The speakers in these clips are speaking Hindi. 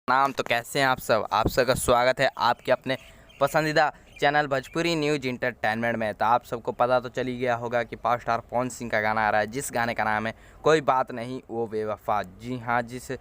नाम तो कैसे हैं आप सबका स्वागत है आपके अपने पसंदीदा चैनल भोजपुरी न्यूज़ इंटरटेनमेंट में। तो आप सबको पता तो चल ही गया होगा कि पावर स्टार पवन सिंह का गाना आ रहा है, जिस गाने का नाम है कोई बात नहीं वो बेवफा। जी हाँ, जिस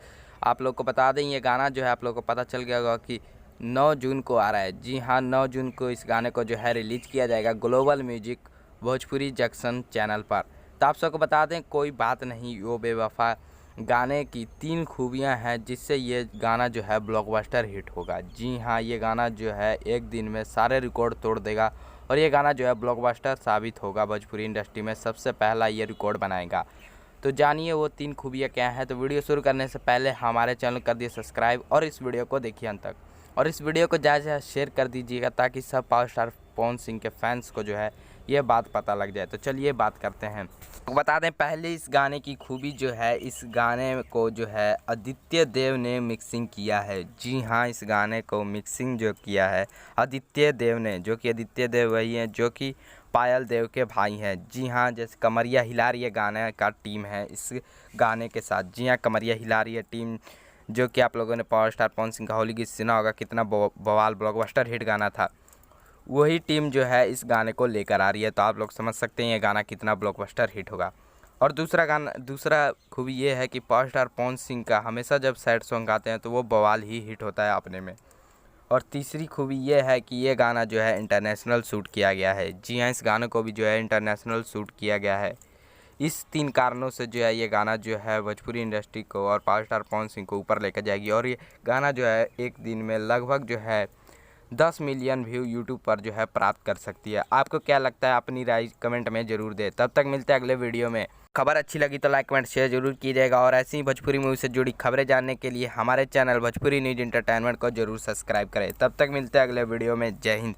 आप लोग को बता दें, ये गाना जो है आप लोग को पता चल गया होगा कि 9 जून को आ रहा है। जी हाँ, 9 जून को इस गाने को जो है रिलीज़ किया जाएगा global music Bhojpuri junction channel पर। तो आप सबको बता दें, कोई बात नहीं वो बेवफा गाने की 3 खूबियां हैं जिससे ये गाना जो है ब्लॉकबस्टर हिट होगा। जी हाँ, ये गाना जो है एक दिन में सारे रिकॉर्ड तोड़ देगा और ये गाना जो है ब्लॉकबस्टर साबित होगा, भोजपुरी इंडस्ट्री में सबसे पहला ये रिकॉर्ड बनाएगा। तो जानिए वो 3 खूबियां क्या हैं। तो वीडियो शुरू करने से पहले हमारे चैनल कर दिए सब्सक्राइब और इस वीडियो को देखिए अंत तक, और इस वीडियो को ज़्यादा से ज़्यादा शेयर कर दीजिएगा ताकि सब पावर स्टार पवन सिंह के फैंस को जो है ये बात पता लग जाए। तो चलिए बात करते हैं। तो बता दें पहले इस गाने की खूबी जो है, इस गाने को जो है आदित्य देव ने मिक्सिंग किया है। जी हाँ, इस गाने को मिक्सिंग जो किया है आदित्य देव ने, जो कि आदित्य देव वही हैं जो कि पायल देव के भाई हैं। जी हाँ, जैसे कमरिया हिला रही है गाने का टीम है इस गाने के साथ। जी हाँ, कमरिया हिला रही है टीम, जो कि आप लोगों ने पावर स्टार पवन सिंह का होली गीत सुना होगा, कितना बवाल ब्लॉकबस्टर हिट गाना था। वही टीम जो है इस गाने को लेकर आ रही है, तो आप लोग समझ सकते हैं ये गाना कितना ब्लॉकबस्टर हिट होगा। और दूसरा खूबी ये है कि पावर स्टार पवन सिंह का हमेशा जब सैड सॉन्ग गाते हैं तो वो बवाल ही हिट होता है अपने में। और तीसरी खूबी ये है कि ये गाना जो है इंटरनेशनल शूट किया गया है। जी हाँ, इस गाने को भी जो है इंटरनेशनल शूट किया गया है। इस 3 कारणों से जो है ये गाना जो है भोजपुरी इंडस्ट्री को और पावर स्टार पवन सिंह को ऊपर लेकर जाएगी। और ये गाना जो है एक दिन में लगभग जो है 10 मिलियन व्यू यूट्यूब पर जो है प्राप्त कर सकती है। आपको क्या लगता है, अपनी राय कमेंट में ज़रूर दें। तब तक मिलते हैं अगले वीडियो में। खबर अच्छी लगी तो लाइक कमेंट शेयर जरूर कीजिएगा और ऐसी ही भोजपुरी मूवी से जुड़ी खबरें जानने के लिए हमारे चैनल भोजपुरी न्यूज़ इंटरटेनमेंट को जरूर सब्सक्राइब करें। तब तक मिलते हैं अगले वीडियो में। जय हिंद।